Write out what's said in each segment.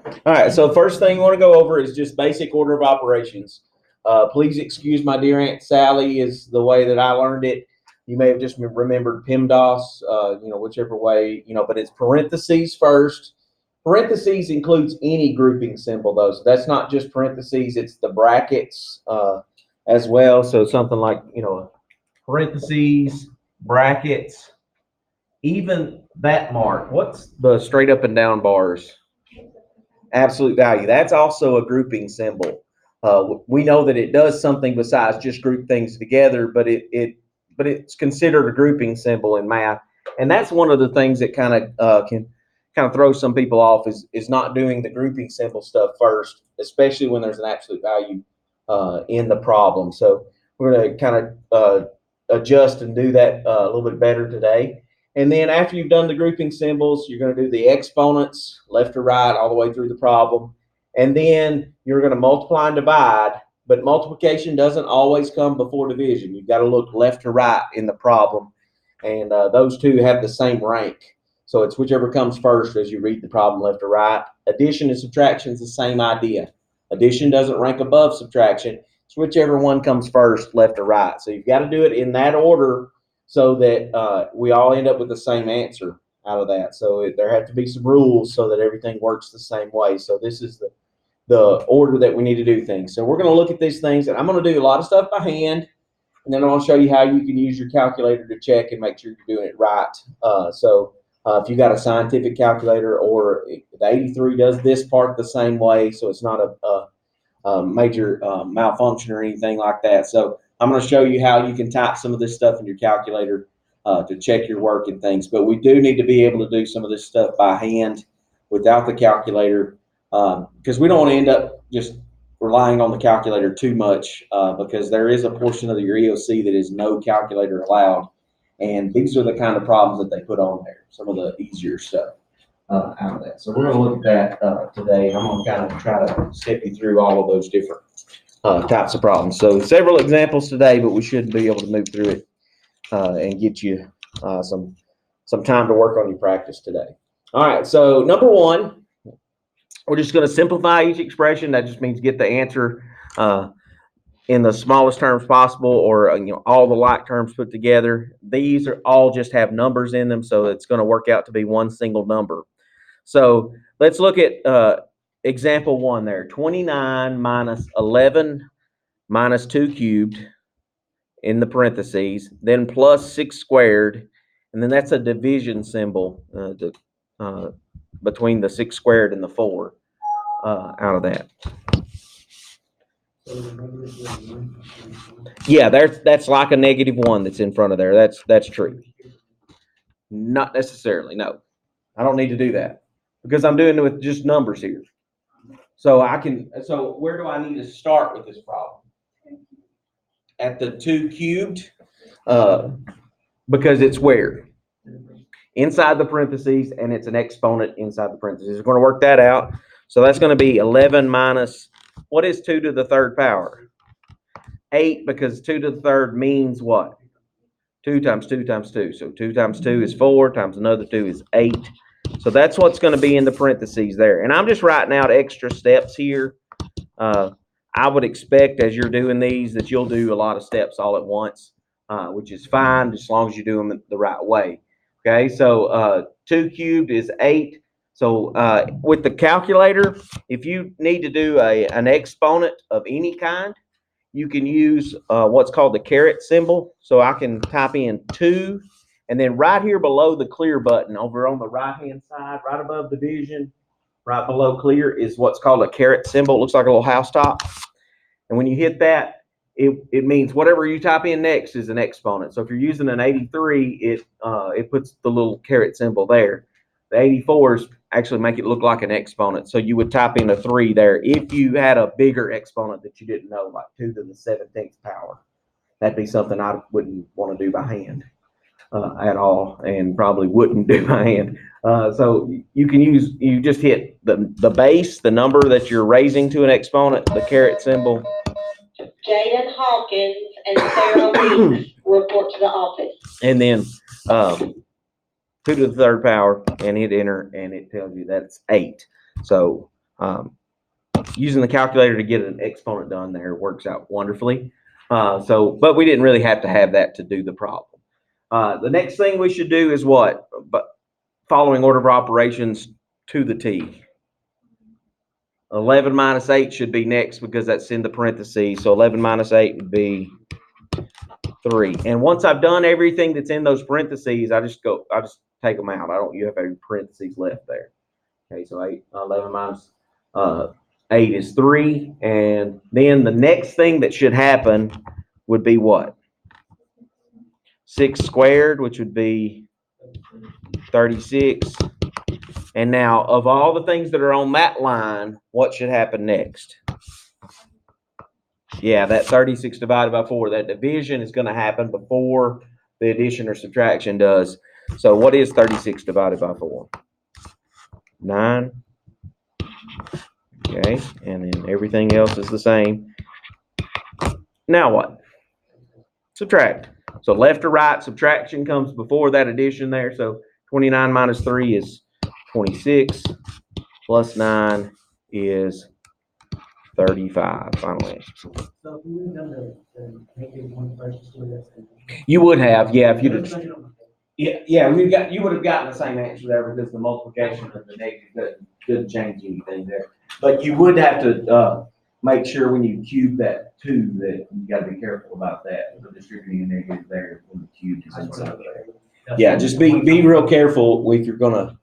All right, so first thing you want to go over is just basic order of operations. Please excuse my dear Aunt Sally is the way that I learned it. You may have just remembered PEMDAS, whichever way, but it's parentheses first. Parentheses includes any grouping symbol, though. So that's not just parentheses, it's the brackets as well. So something like, parentheses, brackets, even that mark. What's the straight up and down bars? Absolute value. That's also a grouping symbol. We know that it does something besides just group things together, but it's considered a grouping symbol in math, and that's one of the things that can throw some people off is not doing the grouping symbol stuff first, especially when there's an absolute value in the problem. So we're going to kind of adjust and do that a little bit better today. And then after you've done the grouping symbols, you're going to do the exponents, left to right, all the way through the problem. And then you're going to multiply and divide, but multiplication doesn't always come before division. You've got to look left to right in the problem. And those two have the same rank. So it's whichever comes first as you read the problem left to right. Addition and subtraction is the same idea. Addition doesn't rank above subtraction. It's whichever one comes first, left to right. So you've got to do it in that order so that we all end up with the same answer out of that. So there have to be some rules so that everything works the same way. So this is the order that we need to do things. So we're going to look at these things, and I'm going to do a lot of stuff by hand, and then I'm going to show you how you can use your calculator to check and make sure you're doing it right. If you got a scientific calculator, or the 83 does this part the same way, so it's not a major malfunction or anything like that. So I'm going to show you how you can type some of this stuff in your calculator to check your work and things. But we do need to be able to do some of this stuff by hand without the calculator, because we don't want to end up just relying on the calculator too much, because there is a portion of your EOC that is no calculator allowed. And these are the kind of problems that they put on there, some of the easier stuff out of that. So we're going to look at that today. I'm going to kind of try to step you through all of those different types of problems. So several examples today, but we should be able to move through it and get you some time to work on your practice today. All right, so number one, we're just going to simplify each expression. That just means get the answer in the smallest terms possible, or all the like terms put together. These are all just have numbers in them, so it's going to work out to be one single number. So let's look at example one there. 29 minus 11 minus 2 cubed in the parentheses, then plus 6 squared, and then that's a division symbol between the 6 squared and the 4 out of that. Yeah, that's like a -1 that's in front of there. That's true. Not necessarily, no. I don't need to do that because I'm doing it with just numbers here. So where do I need to start with this problem? At the 2 cubed, because it's where? Inside the parentheses, and it's an exponent inside the parentheses. We're going to work that out. So that's going to be 11 minus, what is 2 to the third power? 8, because 2 to the third means what? 2 times 2 times 2. So 2 times 2 is 4, times another 2 is 8. So that's what's going to be in the parentheses there. And I'm just writing out extra steps here. I would expect as you're doing these that you'll do a lot of steps all at once, which is fine as long as you do them the right way. Okay, so 2 cubed is 8. So with the calculator, if you need to do an exponent of any kind, you can use what's called the caret symbol. So I can type in 2, and then right here below the clear button over on the right-hand side, right above division, right below clear is what's called a caret symbol. It looks like a little house top. And when you hit that, it means whatever you type in next is an exponent. So if you're using an 83, it puts the little caret symbol there. The 84s actually make it look like an exponent. So you would type in a 3 there if you had a bigger exponent that you didn't know, like 2 to the 17th power. That'd be something I wouldn't want to do by hand at all, and probably wouldn't do by hand. So you just hit the base, the number that you're raising to an exponent, the caret symbol. Jaden Hawkins and Sarah Weeks report to the office. And then 2 to the third power, and hit enter, and it tells you that's 8. So Using the calculator to get an exponent done there works out wonderfully. But we didn't really have to have that to do the problem. The next thing we should do is what? But following order of operations to the T. 11 minus 8 should be next because that's in the parentheses. So 11 minus 8 would be 3. And once I've done everything that's in those parentheses, I just take them out. You have any parentheses left there. Okay, so 11 minus 8 is 3. And then the next thing that should happen would be what? 6 squared, which would be 36. And now, of all the things that are on that line, what should happen next? Yeah, that 36 divided by 4. That division is going to happen before the addition or subtraction does. So what is 36 divided by 4? 9. Okay, and then everything else is the same. Now what? Subtract. So left to right, subtraction comes before that addition there. So 29 minus 3 is 26. Plus 9 is 35. Final answer. So if you would have done the negative 1 first, just do that. You would have, yeah, if you'd have. Yeah, you would have gotten the same answer there because the multiplication of the negative didn't change anything there. But you would have to make sure when you cube that 2 that you got to be careful about that. The distributing a negative there when the cube is inside of there. Yeah, just be real careful if you're gonna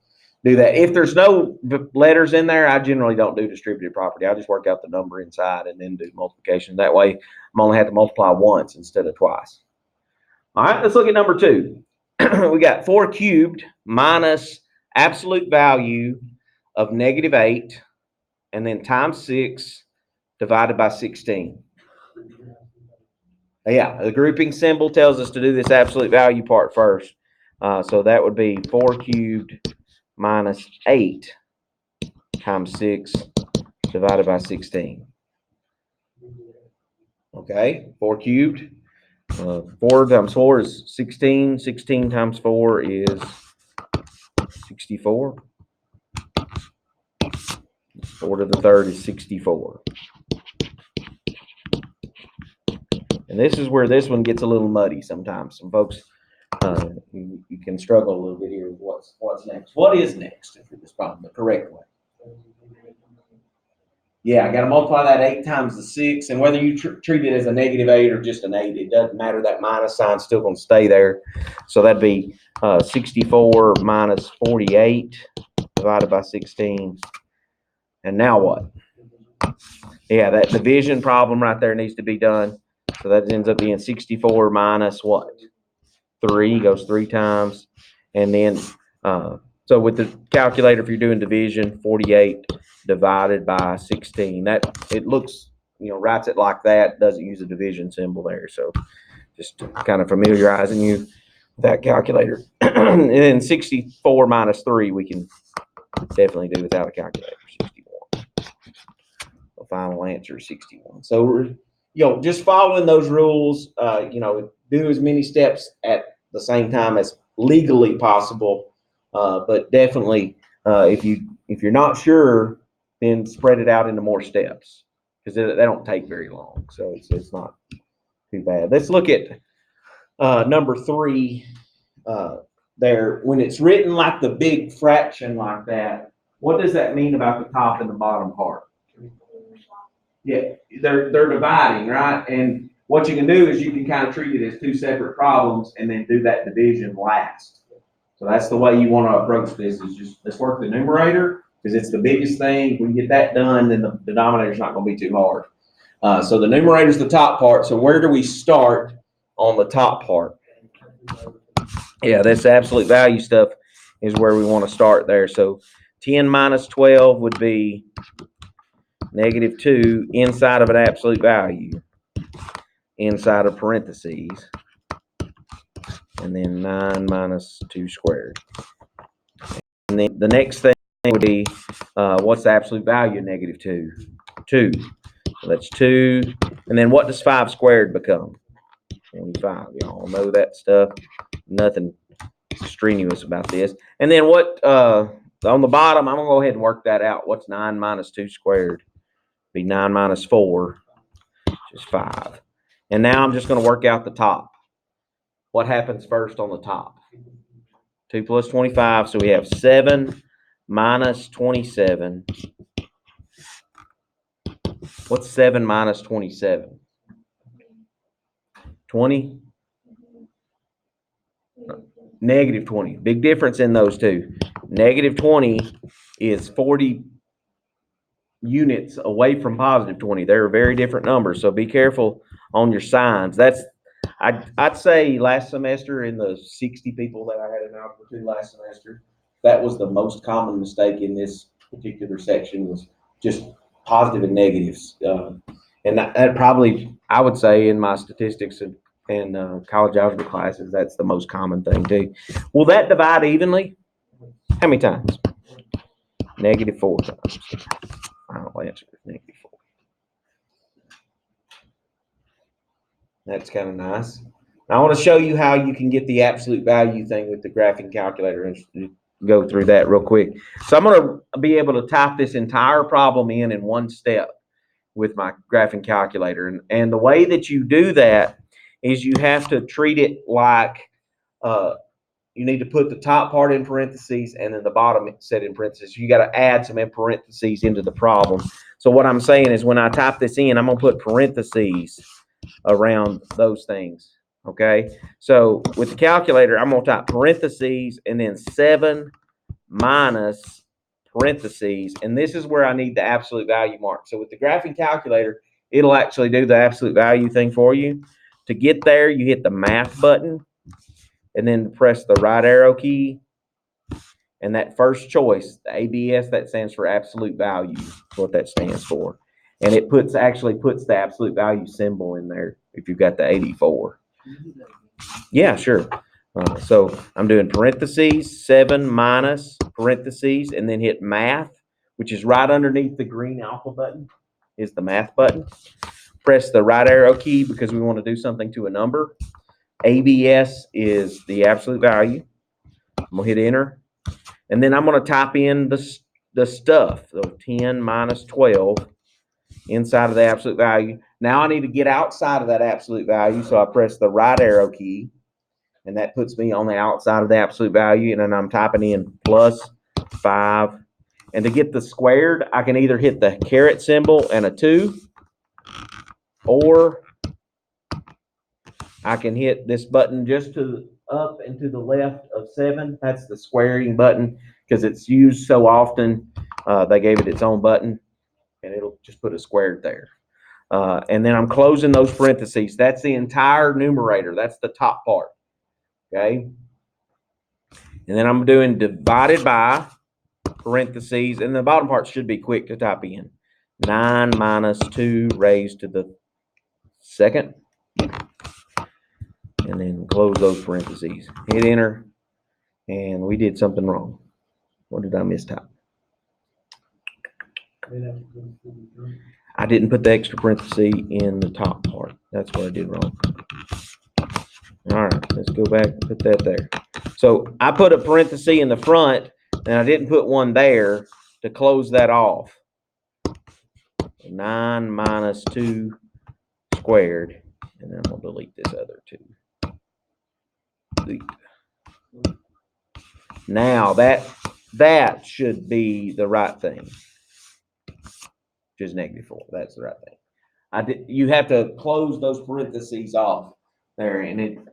do that. If there's no letters in there, I generally don't do distributive property. I just work out the number inside and then do multiplication. That way, I'm only have to multiply once instead of twice. All right, let's look at number 2. We got 4 cubed minus absolute value of negative 8, and then times 6 divided by 16. Yeah, the grouping symbol tells us to do this absolute value part first. So that would be 4 cubed minus 8 times 6 divided by 16. Okay, 4 cubed. 4 times 4 is 16. 16 times 4 is 64. 4 to the third is 64. And this is where this one gets a little muddy sometimes. Some folks, you can struggle a little bit here with what's next. What is next for this problem, the correct way? Yeah, I got to multiply that 8 times the 6, and whether you treat it as a negative 8 or just an 8, it doesn't matter. That minus sign's still going to stay there. So that'd be 64 minus 48 divided by 16. And now what? Yeah, that division problem right there needs to be done. So that ends up being 64 minus what? 3 goes 3 times. And then, so with the calculator, if you're doing division, 48 divided by 16. That it looks, writes it like that, doesn't use a division symbol there. So just kind of familiarizing you with that calculator. And then 64 minus 3, we can definitely do without a calculator. 61. The final answer is 61. So just following those rules, do as many steps at the same time as legally possible. But definitely, if you're not sure, then spread it out into more steps because they don't take very long. So it's not too bad. Let's look at number 3 there. When it's written like the big fraction like that, what does that mean about the top and the bottom part? Yeah, they're dividing, right? And what you can do is you can kind of treat it as 2 separate problems and then do that division last. So that's the way you want to approach this, is just let's work the numerator because it's the biggest thing. If we get that done, then the denominator is not going to be too hard. So the numerator is the top part. So where do we start on the top part? Yeah, this absolute value stuff is where we want to start there. So 10 minus 12 would be negative 2 inside of an absolute value, inside of parentheses, and then 9 minus 2 squared. And then the next thing would be, what's the absolute value of negative 2? 2. So that's 2. And then what does 5 squared become? 25. Y'all know that stuff. Nothing strenuous about this. And then what So on the bottom, I'm going to go ahead and work that out. What's 9 minus 2 squared? Be 9 minus 4, which is 5. And now I'm just going to work out the top. What happens first on the top? 2 plus 25. So we have 7 minus 27. What's 7 minus 27? 20? Negative 20. Big difference in those two. Negative 20 is 40 units away from positive 20. They're very different numbers, so be careful on your signs. I'd say last semester, in the 60 people that I had in Algebra 2 last semester, that was the most common mistake in this particular section, was just positive and negatives. And that probably, I would say, in my statistics and college algebra classes, that's the most common thing too. Will that divide evenly? How many times? Negative 4 times. Final answer is negative 4. That's kind of nice. Now I want to show you how you can get the absolute value thing with the graphing calculator and go through that real quick. So I'm going to be able to type this entire problem in one step with my graphing calculator. And the way that you do that is you have to treat it like you need to put the top part in parentheses and then the bottom set in parentheses. You got to add some parentheses into the problem. So what I'm saying is, when I type this in, I'm going to put parentheses around those things. Okay. So with the calculator, I'm going to type parentheses and then 7 minus parentheses. And this is where I need the absolute value mark. So with the graphing calculator, it'll actually do the absolute value thing for you. To get there, you hit the math button and then press the right arrow key. And that first choice, the ABS, that stands for absolute value. That's what that stands for. And it actually puts the absolute value symbol in there if you've got the 84. Yeah, sure. So I'm doing parentheses, 7 minus parentheses, and then hit math, which is right underneath the green alpha button, is the math button. Press the right arrow key because we want to do something to a number. ABS is the absolute value. I'm going to hit enter. And then I'm going to type in the stuff. So 10 minus 12 inside of the absolute value. Now I need to get outside of that absolute value. So I press the right arrow key. And that puts me on the outside of the absolute value. And then I'm typing in plus 5. And to get the squared, I can either hit the caret symbol and a 2. Or I can hit this button just to the up and to the left of 7. That's the squaring button, because it's used so often. They gave it its own button, and it'll just put a squared there. And then I'm closing those parentheses. That's the entire numerator. That's the top part. Okay. And then I'm doing divided by parentheses, and the bottom part should be quick to type in. 9 minus 2 raised to the second. And then close those parentheses. Hit enter. And we did something wrong. What did I mistype? I didn't put the extra parenthesis in the top part. That's what I did wrong. All right, let's go back and put that there. So I put a parenthesis in the front, and I didn't put one there to close that off. 9 minus 2 squared. And then I'm going to delete this other 2. Delete. Now that should be the right thing, which is negative 4. That's the right thing. You have to close those parentheses off there, and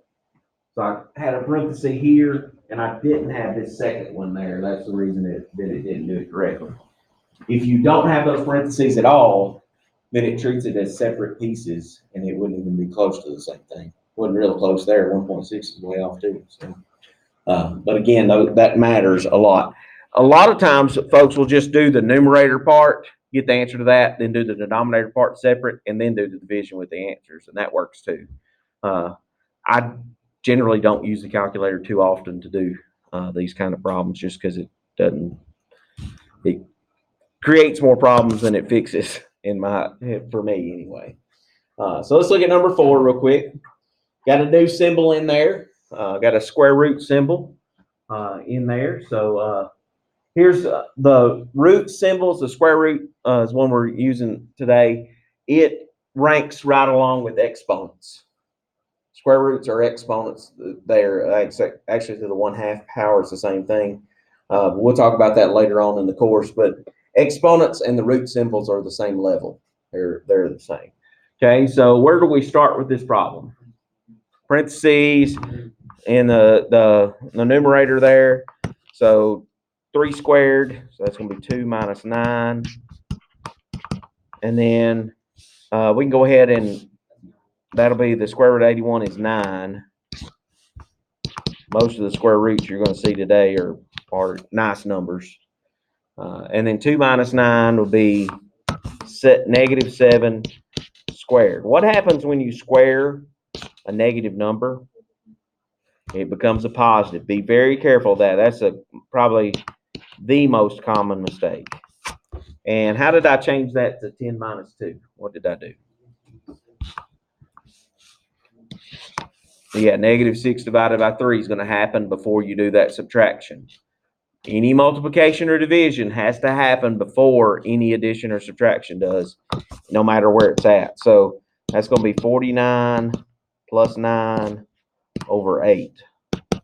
so I had a parenthesis here, and I didn't have this second one there. That's the reason that it didn't do it correctly. If you don't have those parentheses at all, then it treats it as separate pieces, and it wouldn't even be close to the same thing. Wasn't real close there. 1.6 is way off too. So. But again, that matters a lot. A lot of times, folks will just do the numerator part, get the answer to that, then do the denominator part separate, and then do the division with the answers, and that works too. I generally don't use the calculator too often to do these kind of problems, just because it creates more problems than it fixes for me anyway. So let's look at number 4 real quick. Got a new symbol in there. Got a square root symbol in there. So Here's the root symbols. The square root is one we're using today. It ranks right along with exponents. Square roots are exponents. They're actually to the 1/2 power is the same thing. We'll talk about that later on in the course, but exponents and the root symbols are the same level. They're the same. Okay, so where do we start with this problem? Parentheses in the numerator there. So 3 squared, so that's going to be 2 minus 9. And then we can go ahead and that'll be the square root of 81 is 9. Most of the square roots you're going to see today are nice numbers. And then 2 minus 9 will be negative 7 squared. What happens when you square a negative number? It becomes a positive. Be very careful of that. That's probably the most common mistake. And how did I change that to 10 minus 2? What did I do? Yeah, negative 6 divided by 3 is going to happen before you do that subtraction. Any multiplication or division has to happen before any addition or subtraction does, no matter where it's at. So that's going to be 49 plus 9 over 8. So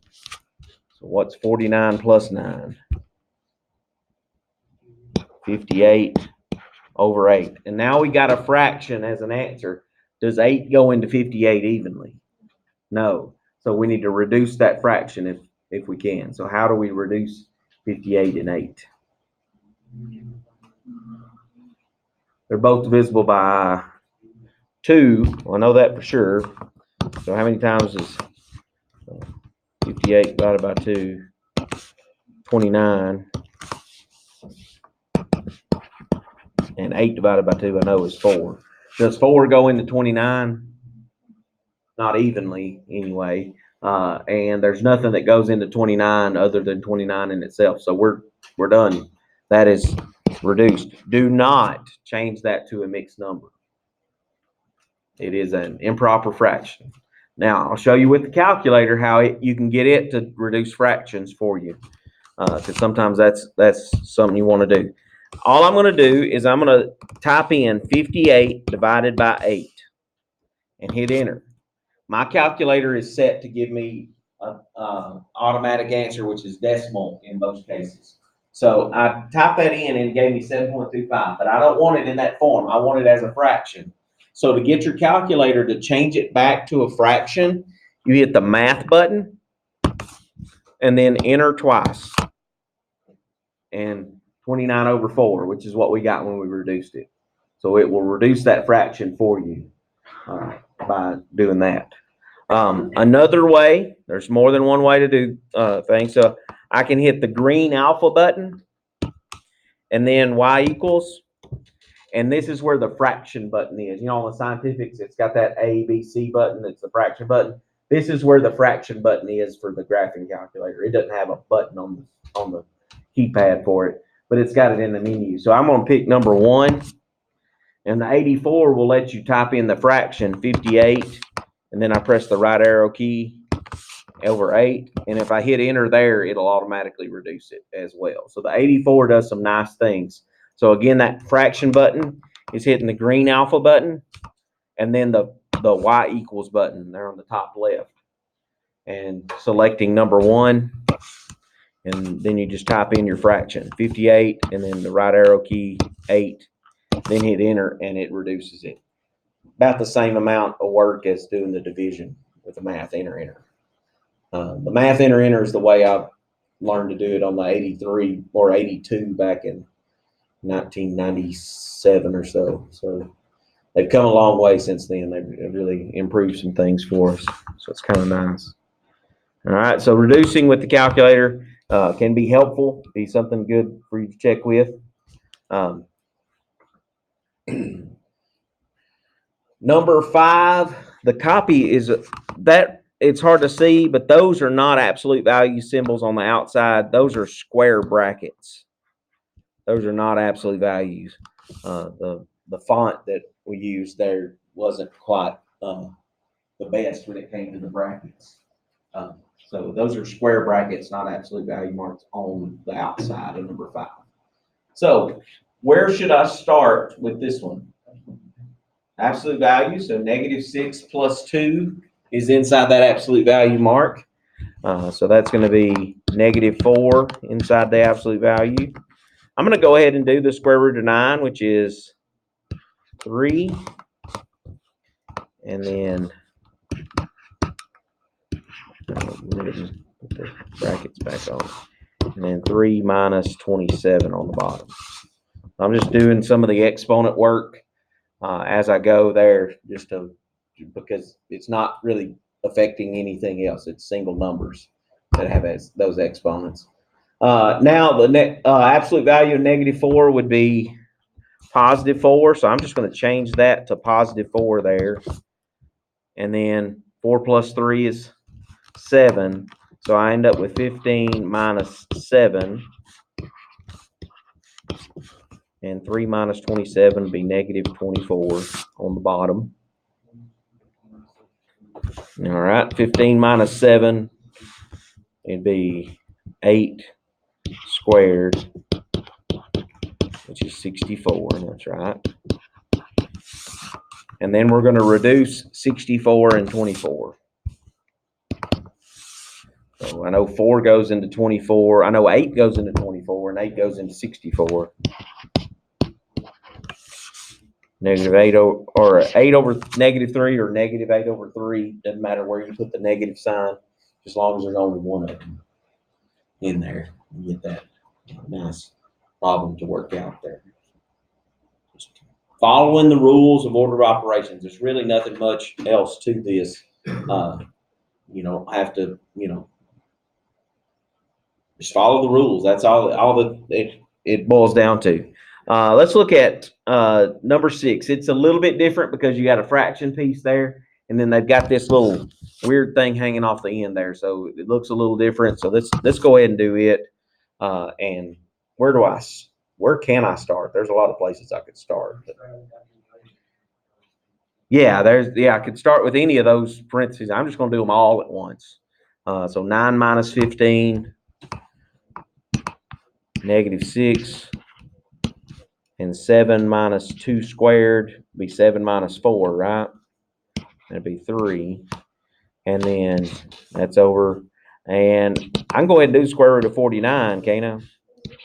what's 49 plus 9? 58 over 8. And now we got a fraction as an answer. Does 8 go into 58 evenly? No. So we need to reduce that fraction if we can. So how do we reduce 58 and 8? They're both divisible by 2. Well, I know that for sure. So how many times is 58 divided by 2? 29. And 8 divided by 2, I know, is 4. Does 4 go into 29? Not evenly, anyway. And there's nothing that goes into 29 other than 29 in itself. So we're done. That is reduced. Do not change that to a mixed number. It is an improper fraction. Now, I'll show you with the calculator how you can get it to reduce fractions for you. Because sometimes that's something you want to do. All I'm going to do is I'm going to type in 58 divided by 8 and hit enter. My calculator is set to give me an automatic answer, which is decimal in most cases. So I typed that in and it gave me 7.25, but I don't want it in that form. I want it as a fraction. So to get your calculator to change it back to a fraction, you hit the math button and then enter twice. And 29 over 4, which is what we got when we reduced it. So it will reduce that fraction for you by doing that. Another way, there's more than one way to do things. So I can hit the green alpha button and then y equals. And this is where the fraction button is. You know, on the scientifics, it's got that A, B, C button. It's the fraction button. This is where the fraction button is for the graphing calculator. It doesn't have a button on the keypad for it, but it's got it in the menu. So I'm going to pick number 1. And the 84 will let you type in the fraction 58. And then I press the right arrow key over 8. And if I hit enter there, it'll automatically reduce it as well. So the 84 does some nice things. So again, that fraction button is hitting the green alpha button and then the y equals button there on the top left. And selecting number 1. And then you just type in your fraction, 58, and then the right arrow key, 8. Then hit enter and it reduces it. About the same amount of work as doing the division with the math enter. The math enter is the way I've learned to do it on the 83 or 82 back in 1997 or so. So they've come a long way since then. They've really improved some things for us. So it's kind of nice. All right, so reducing with the calculator can be helpful, be something good for you to check with. Number 5, the copy is that it's hard to see, but those are not absolute value symbols on the outside. Those are square brackets. Those are not absolute values. The font that we used there wasn't quite the best when it came to the brackets. So those are square brackets, not absolute value marks on the outside of number 5. So where should I start with this one? Absolute value, so -6 plus 2 is inside that absolute value mark. So that's going to be -4 inside the absolute value. I'm going to go ahead and do the square root of 9, which is 3. And then put the brackets back on. And then 3 minus 27 on the bottom. I'm just doing some of the exponent work as I go there, because it's not really affecting anything else. It's single numbers that have those exponents. Now the absolute value of -4 would be +4. So I'm just going to change that to +4 there. And then 4 plus 3 is 7. So I end up with 15 minus 7. And 3 minus 27 would be -24 on the bottom. All right, 15 minus 7, it'd be 8 squared, which is 64, that's right. And then we're going to reduce 64 and 24. So I know 4 goes into 24. I know 8 goes into 24, and 8 goes into 64. -8 or 8 over -3 or -8 over 3. Doesn't matter where you put the negative sign, as long as there's only one of them in there. You get that nice problem to work out there. Just following the rules of order of operations. There's really nothing much else to this. You don't have to, just follow the rules. That's all that it boils down to. Let's look at number 6. It's a little bit different because you got a fraction piece there, and then they've got this little weird thing hanging off the end there. So it looks a little different. So let's go ahead and do it. And where can I start? There's a lot of places I could start. I could start with any of those parentheses. I'm just going to do them all at once. So 9 minus 15, -6, and 7 minus 2 squared would be 7 minus 4, right? That'd be 3. And then that's over. And I can go ahead and do square root of 49, can't I?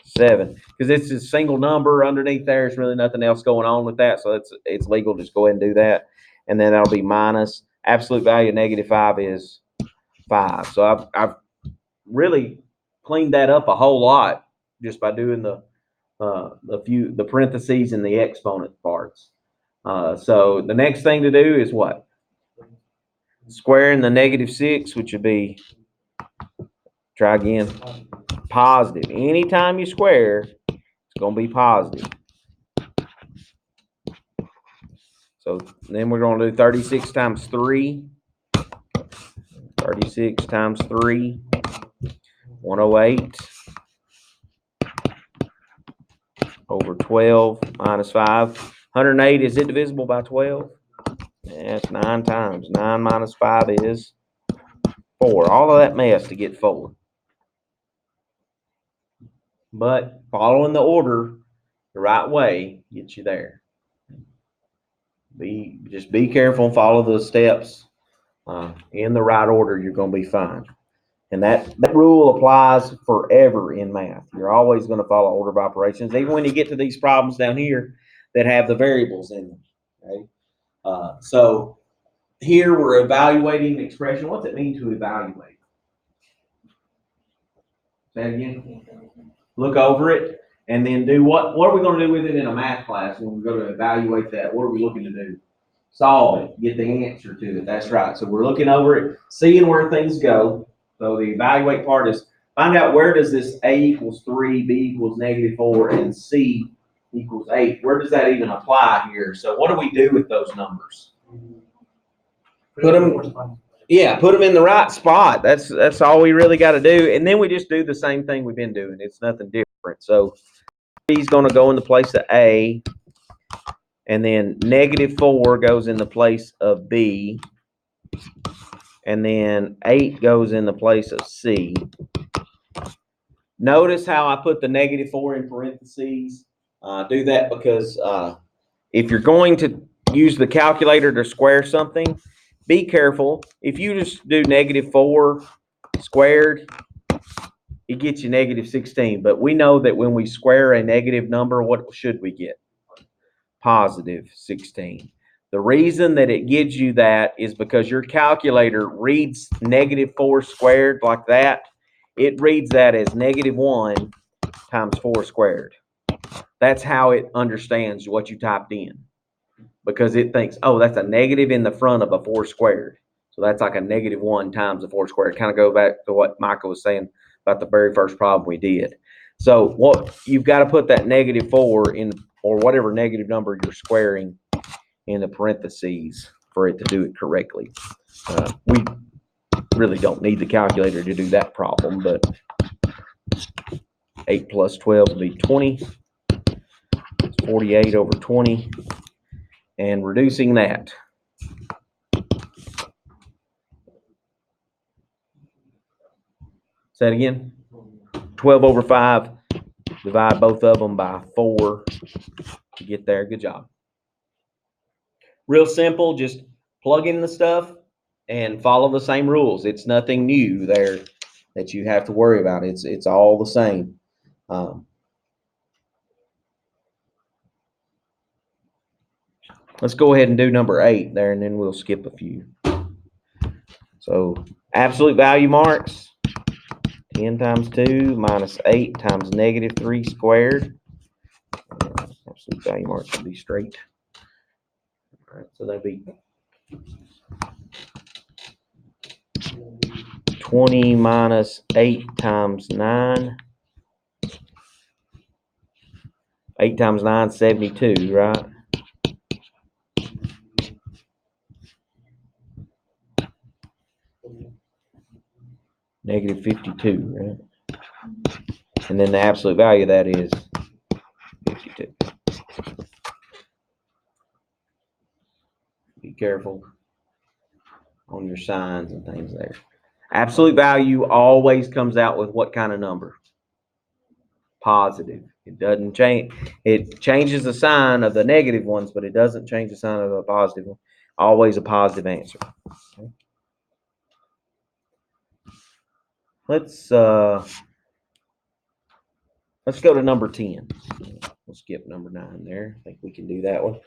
7. Because it's a single number underneath there. There's really nothing else going on with that. So it's legal. Just go ahead and do that. And then that'll be minus absolute value of -5 is 5. So I've really cleaned that up a whole lot just by doing the parentheses and the exponent parts. So the next thing to do is what? Squaring the -6, which would be, try again, positive. Anytime you square, it's going to be positive. So then we're going to do 36 times 3. 36 times 3, 108 over 12 minus 5. 108, is it divisible by 12? Yeah, it's 9 times. 9 minus 5 is 4. All of that mess to get 4. But following the order the right way gets you there. Just be careful and follow the steps in the right order. You're going to be fine. And that rule applies forever in math. You're always going to follow order of operations, even when you get to these problems down here that have the variables in them. Okay? So here we're evaluating the expression. What's it mean to evaluate? Say it again. Look over it and then do what are we going to do with it in a math class when we go to evaluate that? What are we looking to do? Solve it. Get the answer to it. That's right. So we're looking over it, seeing where things go. So the evaluate part is find out where does this A equals 3, B equals -4, and C equals 8. Where does that even apply here? So what do we do with those numbers? Put them in the right spot. That's all we really got to do. And then we just do the same thing we've been doing. It's nothing different. So B is going to go in the place of A. And then -4 goes in the place of B. and then 8 goes in the place of C. Notice how I put the -4 in parentheses. Do that because if you're going to use the calculator to square something, be careful. If you just do -4 squared, it gets you -16. But we know that when we square a negative number, what should we get? +16. The reason that it gives you that is because your calculator reads -4 squared like that. It reads that as -1 times 4 squared. That's how it understands what you typed in, because it thinks, oh, that's a negative in the front of a 4 squared. So that's like a -1 times a 4 squared. Kind of go back to what Michael was saying about the very first problem we did. So what you've got to put that -4 in, or whatever negative number you're squaring, in the parentheses for it to do it correctly. We really don't need the calculator to do that problem, but 8 plus 12 will be 20. 48 over 20, and reducing that. Say it again. 12 over 5. Divide both of them by 4 to get there. Good job. Real simple. Just plug in the stuff and follow the same rules. It's nothing new there that you have to worry about. It's all the same. Let's go ahead and do number 8 there, and then we'll skip a few. So absolute value marks. 10 times 2 minus 8 times -3 squared. Absolute value marks should be straight. All right, so that'd be 20 minus 8 times 9. 8 times 9, 72, right? -52, right? And then the absolute value of that is 52. Be careful on your signs and things there. Absolute value always comes out with what kind of number? Positive. It doesn't change. It changes the sign of the negative ones, but it doesn't change the sign of a positive one. Always a positive answer. Okay. Let's go to number 10. We'll skip number 9 there. I think we can do that one.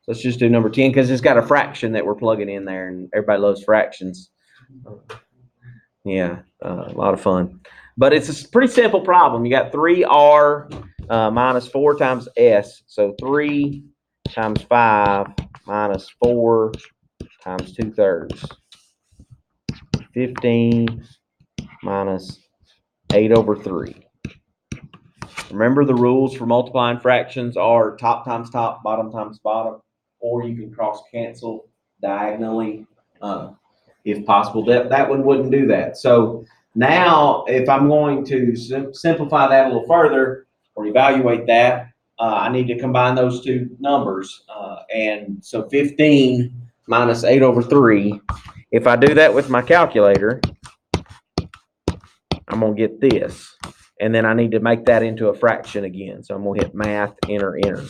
Let's just do number 10 because it's got a fraction that we're plugging in there, and everybody loves fractions. Yeah, a lot of fun. But it's a pretty simple problem. You got 3r minus 4 times s. So 3 times 5 minus 4 times 2/3. 15 minus 8 over 3. Remember, the rules for multiplying fractions are top times top, bottom times bottom, or you can cross cancel diagonally if possible. That one wouldn't do that. So now if I'm going to simplify that a little further or evaluate that, I need to combine those two numbers. And so 15 minus 8 over 3, if I do that with my calculator, I'm going to get this. And then I need to make that into a fraction again. So I'm going to hit math, enter, enter.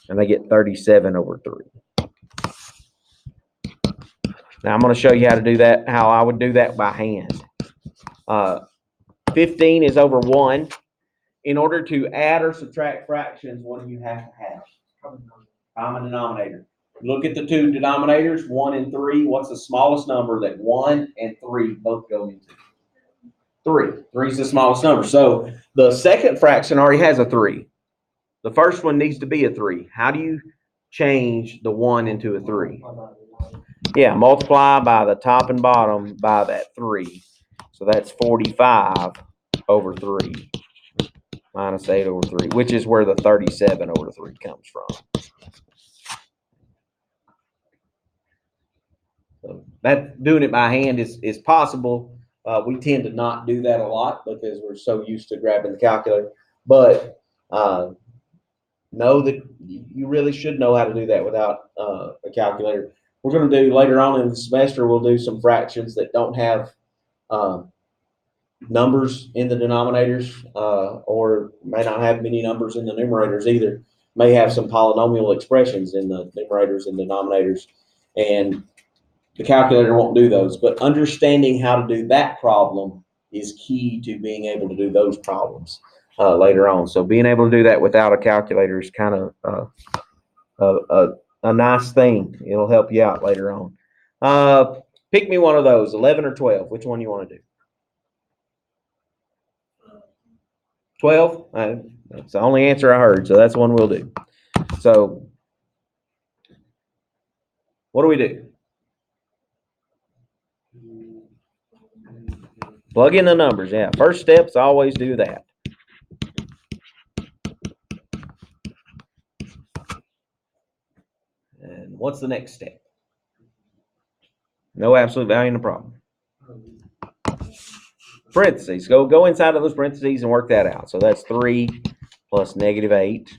And I get 37 over 3. Now I'm going to show you how to do that, how I would do that by hand. 15 is over 1. In order to add or subtract fractions, what do you have to have? Common denominator. Look at the two denominators, 1 and 3. What's the smallest number that 1 and 3 both go into? 3. 3 is the smallest number. So the second fraction already has a 3. The first one needs to be a 3. How do you change the 1 into a 3? Yeah, multiply by the top and bottom by that 3. So that's 45 over 3 minus 8 over 3, which is where the 37 over 3 comes from. So that doing it by hand is possible. We tend to not do that a lot because we're so used to grabbing the calculator. But know that you really should know how to do that without a calculator. we're going to do later on in the semester, we'll do some fractions that don't have numbers in the denominators, or may not have many numbers in the numerators either. May have some polynomial expressions in the numerators and denominators, and the calculator won't do those. But understanding how to do that problem is key to being able to do those problems later on. So being able to do that without a calculator is kind of a nice thing. It'll help you out later on. Pick me one of those, 11 or 12. Which one you want to do? 12? That's the only answer I heard, so that's the one we'll do. So what do we do? Plug in the numbers. Yeah, first steps, always do that. And what's the next step? No absolute value in the problem. Parentheses. Go inside of those parentheses and work that out. So that's 3 plus -8.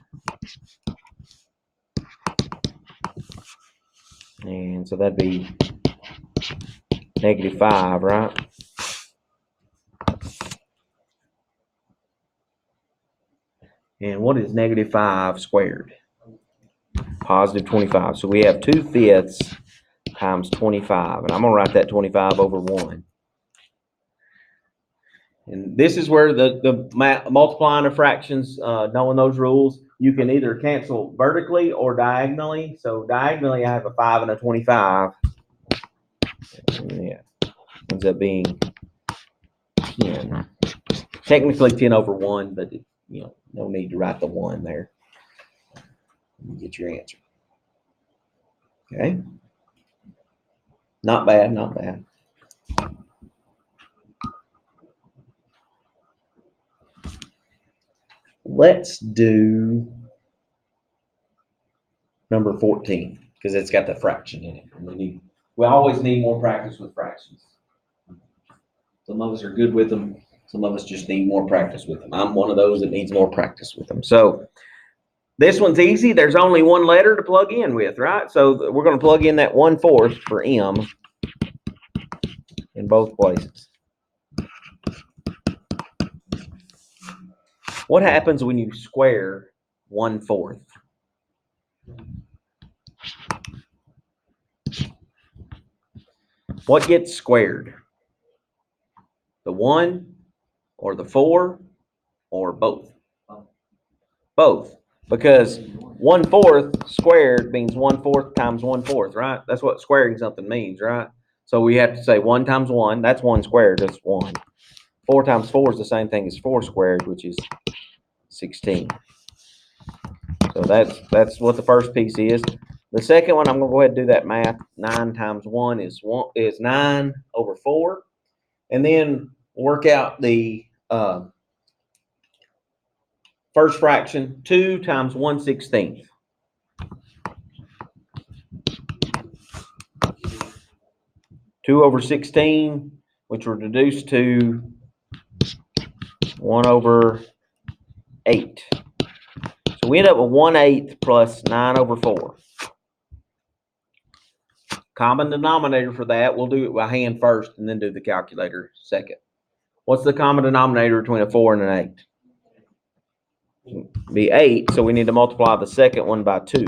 And so that'd be -5, right? And what is -5 squared? Positive 25. So we have 2/5 times 25. And I'm going to write that 25 over 1. And this is where the multiplying of fractions, knowing those rules, you can either cancel vertically or diagonally. So diagonally, I have a 5 and a 25. Yeah, ends up being 10. Technically 10 over 1, but no need to write the 1 there. You get your answer. Okay. Not bad, not bad. Let's do number 14 because it's got the fraction in it. We always need more practice with fractions. Some of us are good with them. Some of us just need more practice with them. I'm one of those that needs more practice with them. So this one's easy. There's only one letter to plug in with, right? So we're going to plug in that 1/4 for M in both places. What happens when you square 1/4? What gets squared? The 1 or the 4 or both? Both. Because 1/4 squared means 1/4 times 1/4, right? That's what squaring something means, right? So we have to say 1 times 1, that's 1 squared, that's 1. 4 times 4 is the same thing as 4 squared, which is 16. So that's what the first piece is. The second one, I'm going to go ahead and do that math. 9 times 1 is 9 over 4. And then work out the first fraction, 2 times 1/16. 2 over 16, which will reduce to 1 over 8. So we end up with 1/8 plus 9 over 4. Common denominator for that, we'll do it by hand first and then do the calculator second. What's the common denominator between a 4 and an 8? Be 8, so we need to multiply the second one by 2.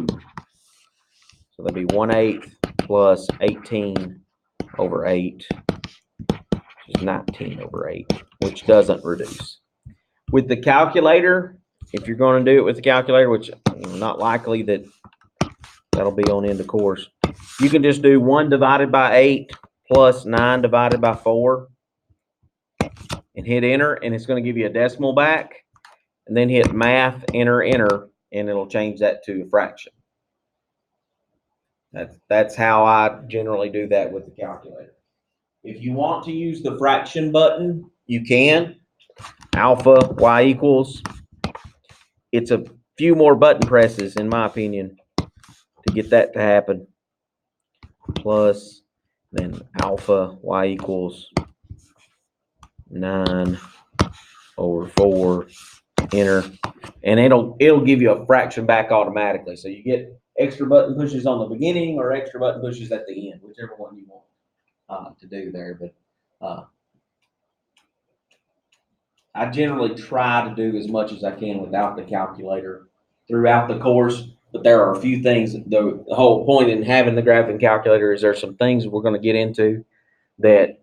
So that'd be 1/8 plus 18 over 8, which is 19 over 8, which doesn't reduce. With the calculator, if you're going to do it with the calculator, which not likely that that'll be on end of course, you can just do 1 divided by 8 plus 9 divided by 4 and hit enter, and it's going to give you a decimal back, and then hit math, enter, enter, and it'll change that to a fraction. That's how I generally do that with the calculator. If you want to use the fraction button, you can. Alpha, y equals. It's a few more button presses, in my opinion, to get that to happen. Plus, then alpha, y equals 9 over 4, enter. And it'll give you a fraction back automatically. So you get extra button pushes on the beginning or extra button pushes at the end, whichever one you want to do there. But I generally try to do as much as I can without the calculator throughout the course. But there are a few things. The whole point in having the graphing calculator is there's some things we're going to get into that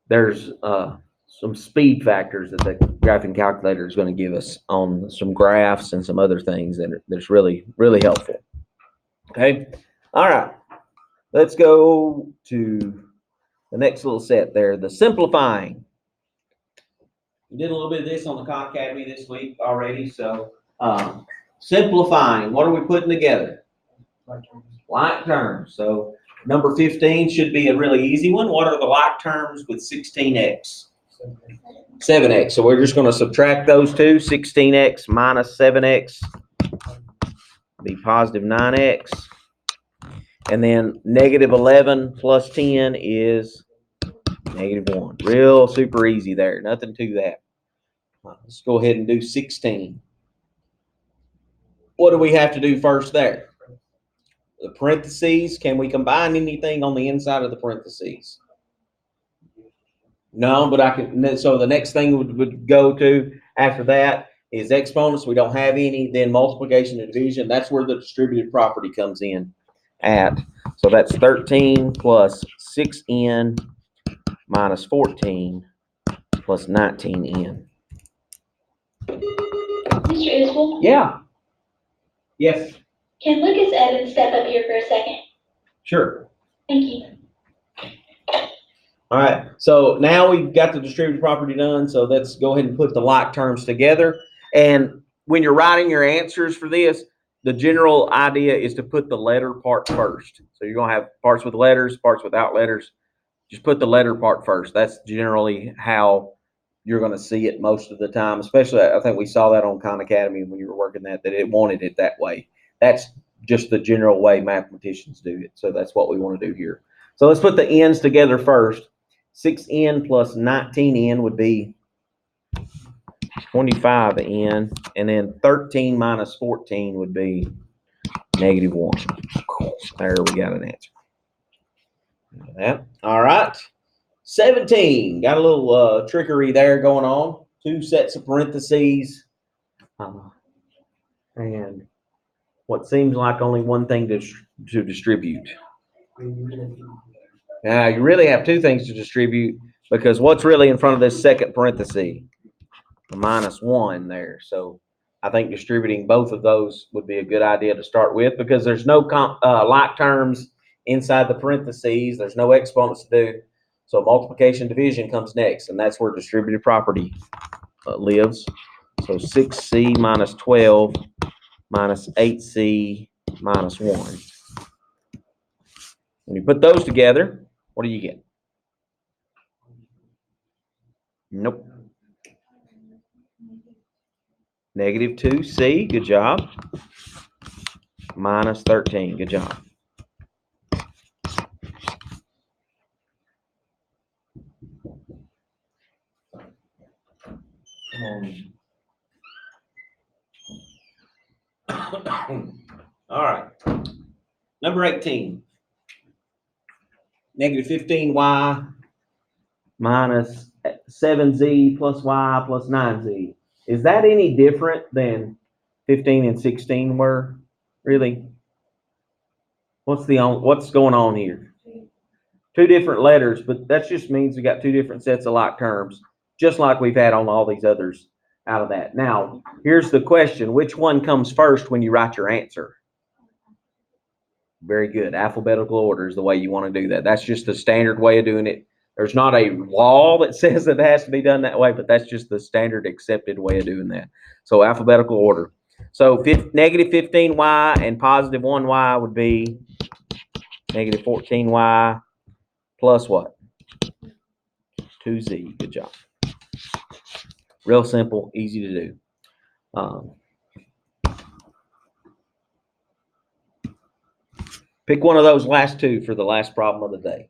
there's some speed factors that the graphing calculator is going to give us on some graphs and some other things that's really, really helpful. Okay. All right. Let's go to the next little set there, the simplifying. We did a little bit of this on the Khan Academy this week already. So simplifying, what are we putting together? Like terms. So number 15 should be a really easy one. What are the like terms with 16x? 7x. So we're just going to subtract those two. 16x minus 7x be positive 9x. And then negative 11 plus 10 is negative 1. Real super easy there. Nothing to that. Let's go ahead and do 16. What do we have to do first there? The parentheses. Can we combine anything on the inside of the parentheses? No, but I can. So the next thing would go to after that is exponents. We don't have any. Then multiplication and division. That's where the distributive property comes in at. So that's 13 plus 6n minus 14 plus 19n. Mr. Isbell? Yeah. Yes. Can Lucas Evans step up here for a second? Sure. Thank you. All right. So now we've got the distributive property done. So let's go ahead and put the like terms together. And when you're writing your answers for this, the general idea is to put the letter part first. So you're going to have parts with letters, parts without letters. Just put the letter part first. That's generally how you're going to see it most of the time. Especially, I think we saw that on Khan Academy when you were working that it wanted it that way. That's just the general way mathematicians do it. So that's what we want to do here. So let's put the n's together first. 6n plus 19n would be 25n, and then 13 minus 14 would be negative 1. There we got an answer. That. All right. 17. Got a little trickery there going on. 2 sets of parentheses. And what seems like only one thing to distribute. Now, you really have 2 things to distribute because what's really in front of this second parenthesis? The minus 1 there. So I think distributing both of those would be a good idea to start with because there's no like terms inside the parentheses. There's no exponents to do. So multiplication division comes next, and that's where distributive property lives. So 6c minus 12 minus 8c minus 1. When you put those together, what do you get? Nope. Negative 2c, good job. Minus 13, good job. All right. Number 18. Negative 15y minus 7z plus y plus 9z. Is that any different than 15 and 16 were? Really? What's going on here? 2 different letters, but that just means we got 2 different sets of like terms, just like we've had on all these others out of that. Now, here's the question. Which one comes first when you write your answer? Very good. Alphabetical order is the way you want to do that. That's just the standard way of doing it. There's not a law that says that it has to be done that way, but that's just the standard accepted way of doing that. So alphabetical order. So negative 15y and positive 1y would be negative 14y plus what? 2z. Good job. Real simple, easy to do. Pick one of those last 2 for the last problem of the day.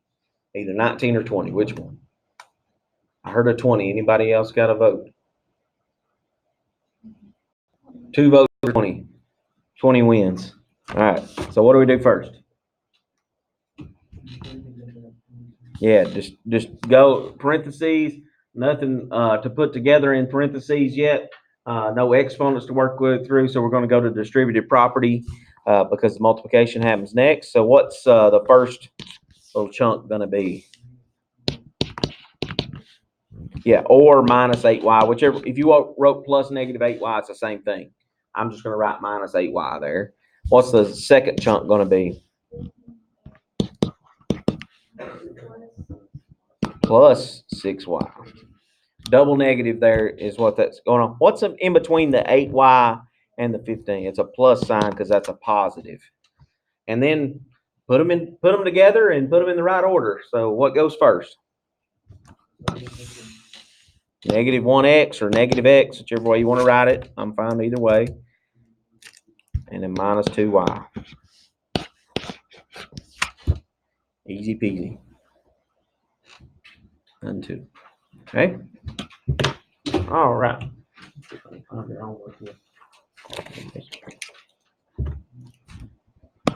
Either 19 or 20. Which one? I heard a 20. Anybody else got a vote? 2 votes for 20. 20 wins. All right, so what do we do first? Yeah, just go parentheses, nothing to put together in parentheses yet. No exponents to work with through, so we're going to go to distributive property because the multiplication happens next. So what's the first little chunk going to be? Yeah, or minus 8y, whichever. If you wrote plus negative 8y, it's the same thing. I'm just going to write minus 8y there. What's the second chunk going to be? Plus 6y. Double negative there is what that's going on. What's in between the 8y and the 15? It's a plus sign because that's a positive. And then put them together and put them in the right order. So what goes first? Negative 1x or negative x, whichever way you want to write it. I'm fine either way. And then minus 2y. Easy peasy. And 2. Okay. All right.